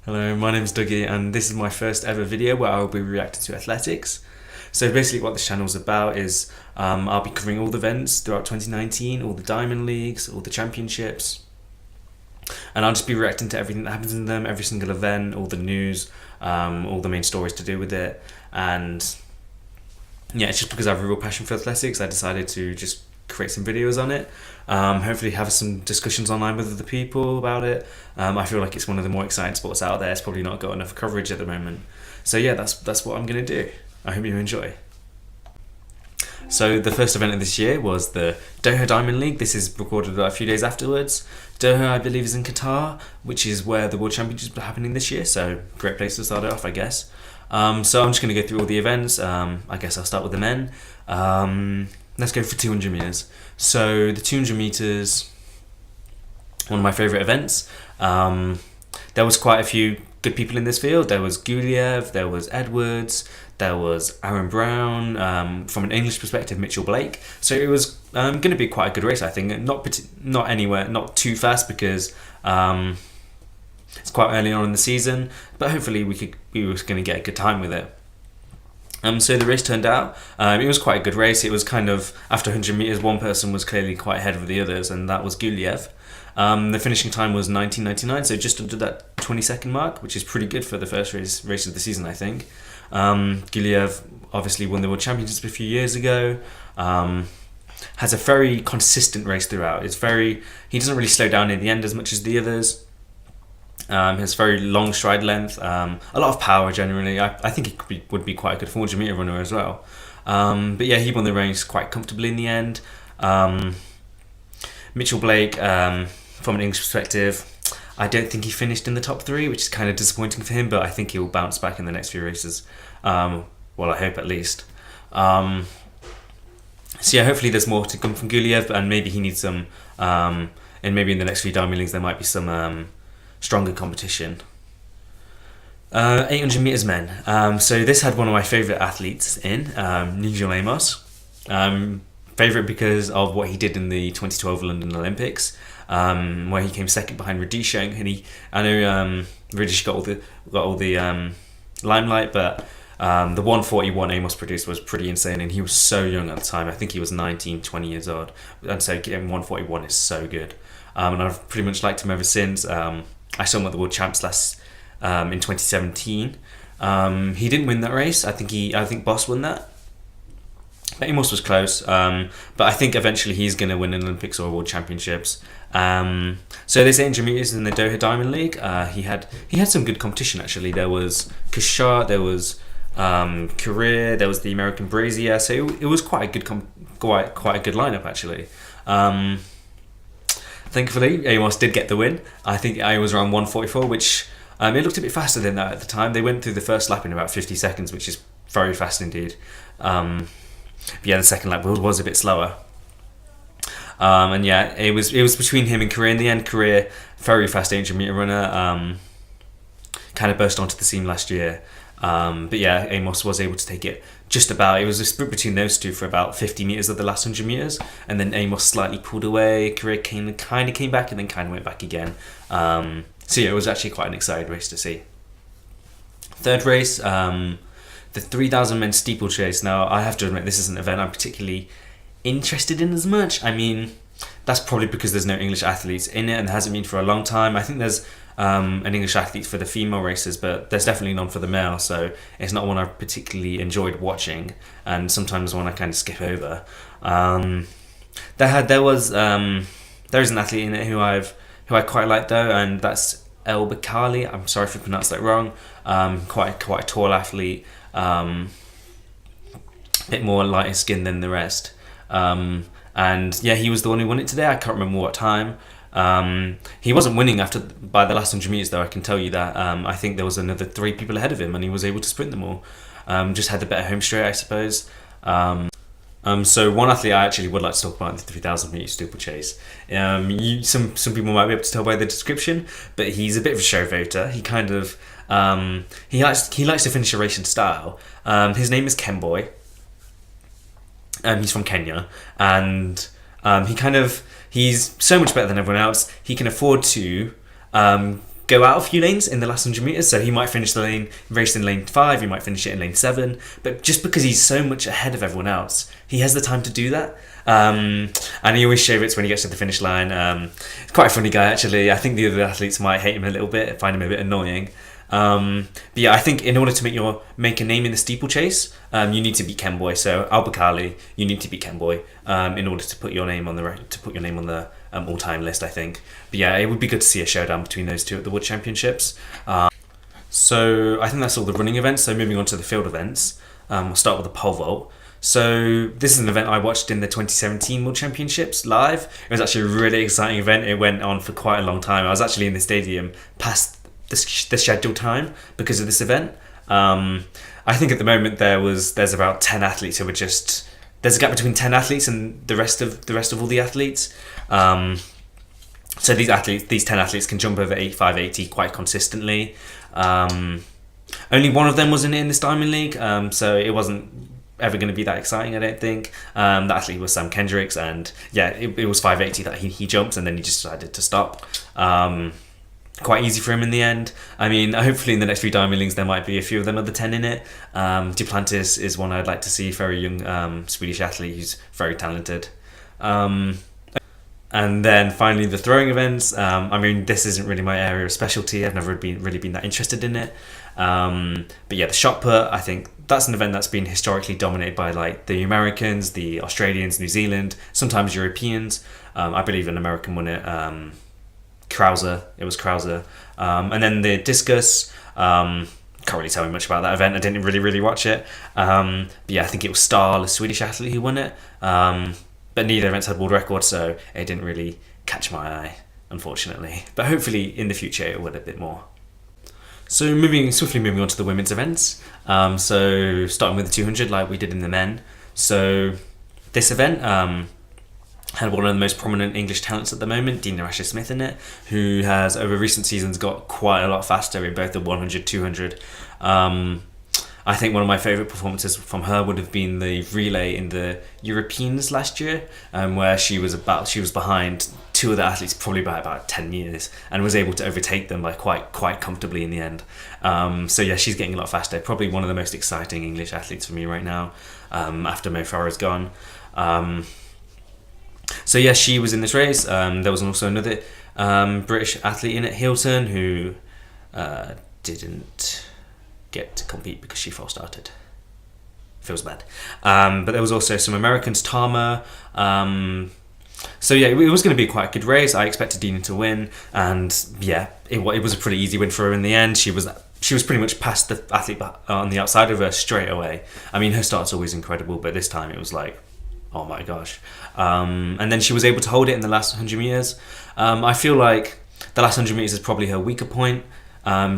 Hello, my name is Dougie, and this is my first ever video where I will be reacting to athletics. So basically, what this channel is about is I'll be covering all the events throughout 2019, all the Diamond Leagues, all the championships, and I'll just be reacting to everything that happens in them, every single event, all the news, all the main stories to do with it, and yeah, it's just because I have a real passion for athletics, I decided to just create some videos on it. Hopefully have some discussions online with other people about it. I feel like it's one of the more exciting sports out there. It's probably not got enough coverage at the moment. So yeah, that's what I'm going to do. I hope you enjoy. So the first event of this year was the Doha Diamond League. This is recorded a few days afterwards. Doha, I believe, is in Qatar, which is where the World Championships are happening this year. So great place to start it off, I guess. So I'm just going to go through all the events. I guess I'll start with the men. Let's go for 200 meters. So the 200 meters, one of my favorite events. There was quite a few good people in this field. There was Guliev, there was Edwards, there was Aaron Brown. From an English perspective, Mitchell Blake. So it was going to be quite a good race, I think. Not too fast because it's quite early on in the season, but hopefully we were going to get a good time with it. So the race turned out, it was quite a good race. It was kind of, after 100 metres, one person was clearly quite ahead of the others, and that was Guliev. The finishing time was 19.99, so just under that 20-second mark, which is pretty good for the first race of the season, I think. Guliev obviously won the World Championships a few years ago. Has a very consistent race throughout. He doesn't really slow down in the end as much as the others. Has very long stride length, a lot of power generally. I think he would be quite a good 400 metre runner as well. But yeah, he won the race quite comfortably in the end. Mitchell Blake, from an English perspective, I don't think he finished in the top three, which is kind of disappointing for him, but I think he'll bounce back in the next few races. Well, I hope at least. So yeah, hopefully there's more to come from Guliev, and maybe he needs some, and maybe in the next few Diamond Leagues there might be some stronger competition. 800 metres men. So this had one of my favourite athletes in, Nigel Amos. Favourite because of what he did in the 2012 London Olympics, where he came second behind Radisheng, and I know Radish got all the limelight, but the 141 Amos produced was pretty insane, and he was so young at the time. I think he was 19, 20 years old, and so getting 141 is so good. And I've pretty much liked him ever since. I saw him at the World Champs in 2017. He didn't win that race. I think Boss won that. But Amos was close. But I think eventually he's going to win an Olympics or World Championships. So this 800 meters in the Doha Diamond League, he had some good competition actually. There was Kushar, there was Korea, there was the American Brazier. So it was quite a good quite a good lineup actually. Thankfully, Amos did get the win. I think I was around 144, which it looked a bit faster than that at the time. They went through the first lap in about 50 seconds, which is very fast indeed. But yeah, the second lap was a bit slower. And yeah, it was between him and Korea in the end. Korea, very fast 800 meter runner, kind of burst onto the scene last year. But yeah, Amos was able to take it just about. It was a sprint between those two for about 50 meters of the last 100 meters, and then Amos slightly pulled away. Korea kind of came back and then kind of went back again. So yeah, it was actually quite an exciting race to see. Third race, the 3,000 men steeplechase. Now I have to admit, this is an event I'm particularly interested in as much. I mean, that's probably because there's no English athletes in it, and there hasn't been for a long time. I think there's an English athlete for the female races, but there's definitely none for the male, so it's not one I've particularly enjoyed watching, and sometimes one I kind of skip over. There is an athlete in it who I quite like though, and that's El Bakali. I'm sorry if I pronounced that wrong. Quite a tall athlete, a bit more lighter skin than the rest. And yeah, he was the one who won it today. I can't remember what time. He wasn't winning by the last 100 meters though, I can tell you that. I think there was another 3 people ahead of him, and he was able to sprint them all. Just had the better home straight, I suppose. So one athlete I actually would like to talk about in the 3,000 meter steeplechase. Some people might be able to tell by the description, but he's a bit of a show voter. He kind of he likes to finish a race in style. His name is Kenboy. He's from Kenya, and he's so much better than everyone else. He can afford to go out a few lanes in the last 100 meters. So he might finish the race in lane 5, he might finish it in lane 7. But just because he's so much ahead of everyone else, he has the time to do that. And he always showboats when he gets to the finish line. Quite a funny guy, actually. I think the other athletes might hate him a little bit, find him a bit annoying. But yeah, I think in order to make a name in the steeplechase, you need to beat Kenboy. So Albacali, you need to beat Kenboy in order to put your name on the all-time list, I think. But yeah, it would be good to see a showdown between those two at the World Championships. So I think that's all the running events. So moving on to the field events, we'll start with the pole vault. So this is an event I watched in the 2017 World Championships live. It was actually a really exciting event. It went on for quite a long time. I was actually in the stadium past the scheduled time because of this event. I think at the moment there's about 10 athletes who were just... There's a gap between 10 athletes and the rest of all the athletes. So these 10 athletes can jump over 580 quite consistently. Only one of them wasn't in this Diamond League, so it wasn't ever going to be that exciting, I don't think. The athlete was Sam Kendricks, and yeah, it was 580 that he jumped, and then he just decided to stop. Quite easy for him in the end. I mean, hopefully in the next few Diamond Leagues there might be a few of them other 10 in it. Duplantis is one I'd like to see, very young Swedish athlete who's very talented. And then finally the throwing events. I mean, this isn't really my area of specialty. I've never really been that interested in it. But yeah, the shot put, I think that's an event that's been historically dominated by like the Americans, the Australians, New Zealand, sometimes Europeans. I believe an American won it. Krauser. It was Krauser. And then the discus. Can't really tell me much about that event. I didn't really watch it. But yeah, I think it was Stahl, a Swedish athlete, who won it. But neither events had world records, so it didn't really catch my eye, unfortunately. But hopefully in the future it would a bit more. So swiftly moving on to the women's events. So starting with the 200 like we did in the men. So this event had one of the most prominent English talents at the moment, Dina Asher-Smith, in it, who has over recent seasons got quite a lot faster in both the 100, 200. I think one of my favourite performances from her would have been the relay in the Europeans last year, where she was behind two other athletes probably by about 10 meters and was able to overtake them by quite comfortably in the end. So yeah, she's getting a lot faster. Probably one of the most exciting English athletes for me right now, after Mo Farah's gone. So yeah, she was in this race. There was also another British athlete in it, Hilton, who didn't get to compete because she false started. Feels bad. But there was also some Americans, Tama. So yeah, it was going to be quite a good race. I expected Dina to win, and yeah, it was a pretty easy win for her in the end. She was pretty much past the athlete on the outside of her straight away. I mean, her start's always incredible, but this time it was like, oh my gosh. And then she was able to hold it in the last 100 meters. I feel like the last 100 meters is probably her weaker point.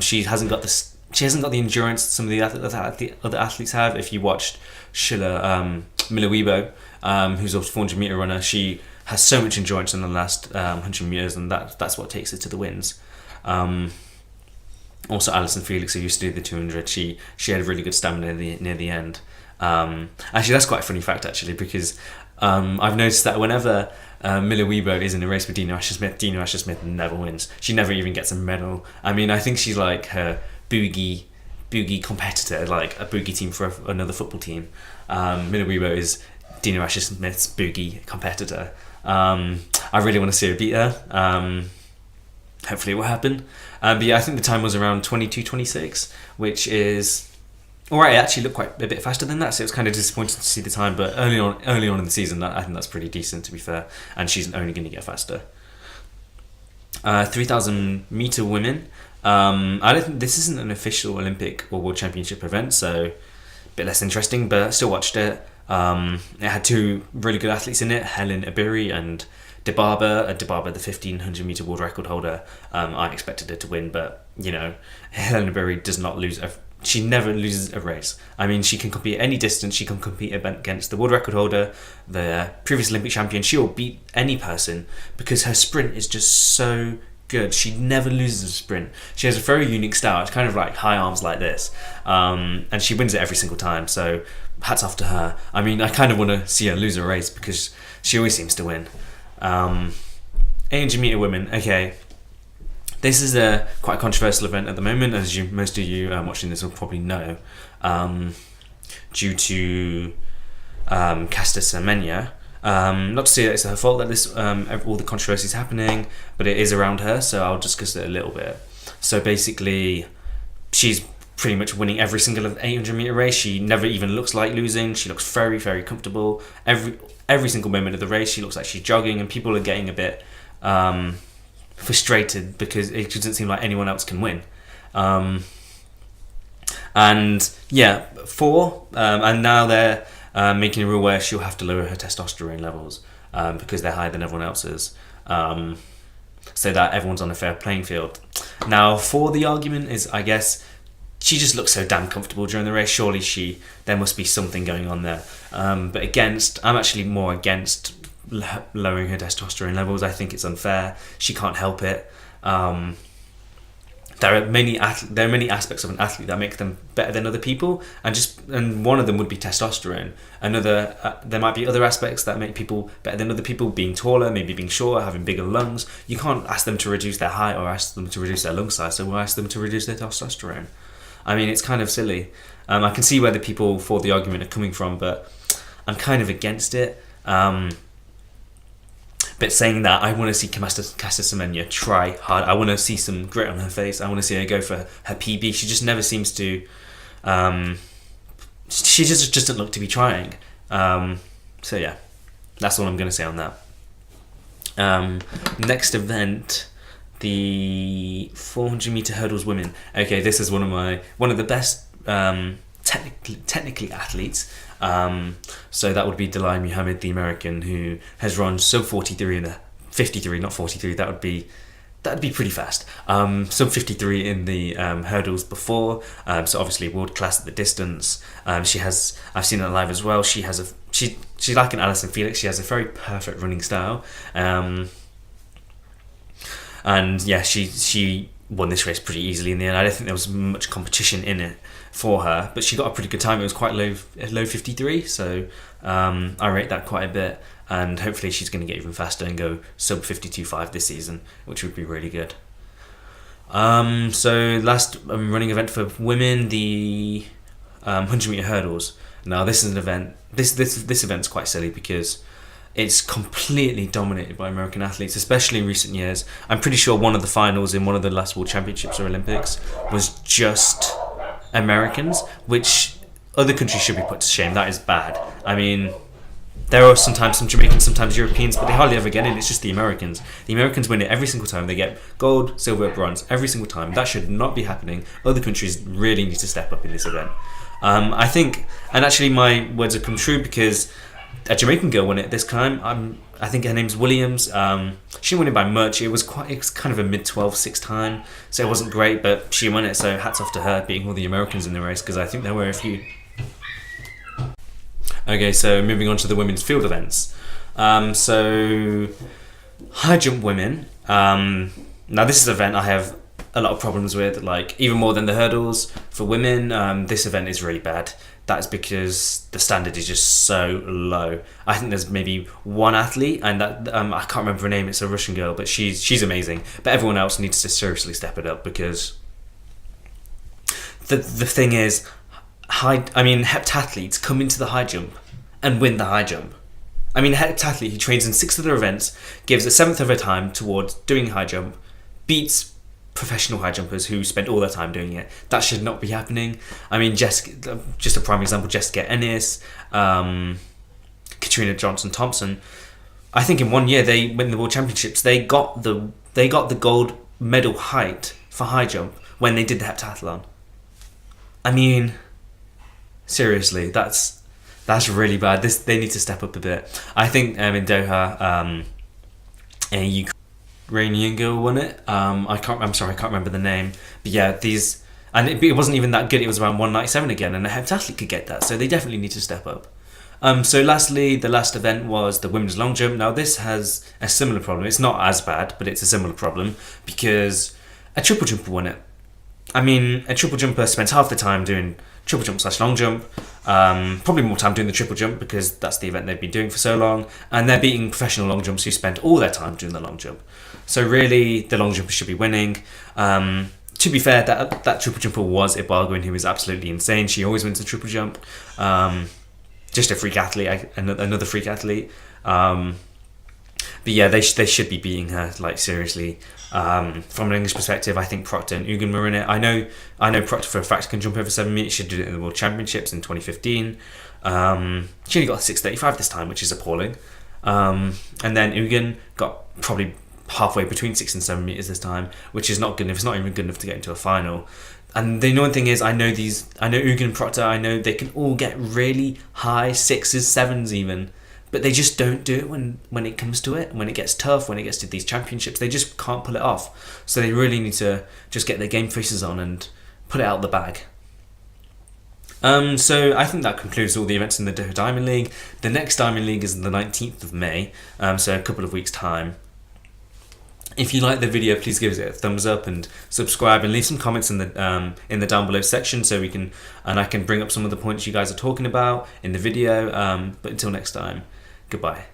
She hasn't got the endurance some of the other athletes have. If you watched Mila Weibo, who's a 400 meter runner, she has so much endurance in the last 100 meters, and that's what takes her to the wins. Also, Alison Felix, who used to do the 200, she had a really good stamina near the end. Actually, that's quite a funny fact, actually, because I've noticed that whenever Mila Weibo is in a race with Dina Asher-Smith never wins. She never even gets a medal. I mean, I think she's like her boogie competitor, like a boogie team for another football team. Mila Weibo is Dina Asher-Smith's boogie competitor. I really want to see her beat her. Hopefully it will happen. But yeah, I think the time was around 22:26, which is alright. It actually looked quite a bit faster than that, so it was kind of disappointing to see the time. But early on in the season, I think that's pretty decent, to be fair. And she's only going to get faster. 3,000 meter women. I don't think this isn't an official Olympic or World Championship event, so a bit less interesting, but I still watched it. It had two really good athletes in it, Helen Ibiri and Dibaba, the 1500 meter world record holder. I expected her to win, but you know, Helen Ibiri does not lose. She never loses a race. I mean, she can compete at any distance. She can compete against the world record holder, the previous Olympic champion. She will beat any person because her sprint is just so good. She never loses a sprint. She has a very unique style. It's kind of like high arms like this, and she wins it every single time. So hats off to her. I mean, I kind of want to see her lose a race because she always seems to win. 800 meter women. Okay, This is a quite controversial event at the moment, as most of you watching this will probably know, due to Caster Semenya. Not to say that it's her fault that this all the controversy is happening, but it is around her, so I'll discuss it a little bit. So basically, she's pretty much winning every single 800-meter race. She never even looks like losing. She looks very, very comfortable. Every single moment of the race, she looks like she's jogging, and people are getting a bit frustrated because it doesn't seem like anyone else can win. And yeah, and now they're making a rule where she'll have to lower her testosterone levels because they're higher than everyone else's, so that everyone's on a fair playing field. Now, for the argument is, I guess, she just looks so damn comfortable during the race. Surely there must be something going on there. But I'm actually more against lowering her testosterone levels. I think it's unfair. She can't help it. There are many aspects of an athlete that make them better than other people, and one of them would be testosterone. There might be other aspects that make people better than other people, being taller, maybe being shorter, having bigger lungs. You can't ask them to reduce their height or ask them to reduce their lung size, so we'll ask them to reduce their testosterone. I mean, it's kind of silly. I can see where the people for the argument are coming from, but I'm kind of against it. But saying that, I want to see Caster Semenya try hard. I want to see some grit on her face. I want to see her go for her PB. She just never seems to. She just doesn't look to be trying. So yeah, that's all I'm going to say on that. Next event, the 400-meter hurdles women. Okay, this is one of the best technically athletes. So that would be Delay Muhammad, the American, who has run sub 43 in the 53, not 43. That'd be pretty fast. Sub 53 in the hurdles before. So obviously world class at the distance. I've seen her live as well. She's like an Alison Felix. She has a very perfect running style. And yeah, she won this race pretty easily in the end. I don't think there was much competition in it for her, but she got a pretty good time. It was quite low 53, so I rate that quite a bit, and hopefully she's going to get even faster and go sub 52.5 this season, which would be really good. So last running event for women, the 100-meter hurdles. Now this is an event. This event's quite silly because it's completely dominated by American athletes, especially in recent years. I'm pretty sure one of the finals in one of the last World Championships or Olympics was just Americans, which other countries should be put to shame. That is bad. I mean, there are sometimes some Jamaicans, sometimes Europeans, but they hardly ever get in. It's just the Americans. The Americans win it every single time. They get gold, silver, bronze every single time. That should not be happening. Other countries really need to step up in this event. I think, and actually my words have come true because a Jamaican girl won it this time. I think her name's Williams. She won it by much. It was kind of a mid-12.6 time, so it wasn't great, but she won it, so hats off to her, beating all the Americans in the race, because I think there were a few. Okay, so moving on to the women's field events. So high jump women. Now this is an event I have a lot of problems with, like even more than the hurdles for women. This event is really bad. That's because the standard is just so low. I think there's maybe one athlete, and that I can't remember her name. It's a Russian girl, but she's amazing. But everyone else needs to seriously step it up, because the thing is, heptathletes come into the high jump and win the high jump. I mean, a heptathlete who trains in 6 other events, gives a seventh of her time towards doing high jump, beats professional high jumpers who spend all their time doing it. That should not be happening. I mean, Jessica, just a prime example, Jessica Ennis, Katrina Johnson-Thompson. I think in 1 year they win the World Championships. They got the gold medal height for high jump when they did the heptathlon. I mean, seriously, that's really bad. They need to step up a bit. I think in Doha, a Ukrainian girl won it. I can't remember the name. But yeah, it wasn't even that good. It was around 197 again, and a heptathlete could get that. So they definitely need to step up. So lastly, the last event was the women's long jump. Now this has a similar problem. It's not as bad, but it's a similar problem because a triple jumper won it. I mean, a triple jumper spends half the time doing triple jump / long jump. Probably more time doing the triple jump because that's the event they've been doing for so long, and they're beating professional long jumps who spend all their time doing the long jump. So really, the long jumpers should be winning. To be fair, that triple jumper was Ibargwin, who was absolutely insane. She always wins the triple jump. Just a freak athlete, another freak athlete. But yeah, they should be beating her, like, seriously. From an English perspective, I think Proctor and Ugan were in it. I know Proctor for a fact can jump over 7 meters. She did it in the World Championships in 2015. She only got 6:35 this time, which is appalling. And then Ugan got probably halfway between 6 and 7 meters this time, which is not good enough. It's not even good enough to get into a final. And the annoying thing is, I know Ugan and Proctor, I know they can all get really high 6s, 7s even, but they just don't do it when it comes to it. When it gets tough, when it gets to these championships, they just can't pull it off. So they really need to just get their game faces on and put it out of the bag. So I think that concludes all the events in the Doha Diamond League. The next Diamond League is the 19th of May, so a couple of weeks' time. If you like the video, please give it a thumbs up and subscribe, and leave some comments in the down below section so I can bring up some of the points you guys are talking about in the video. But until next time, goodbye.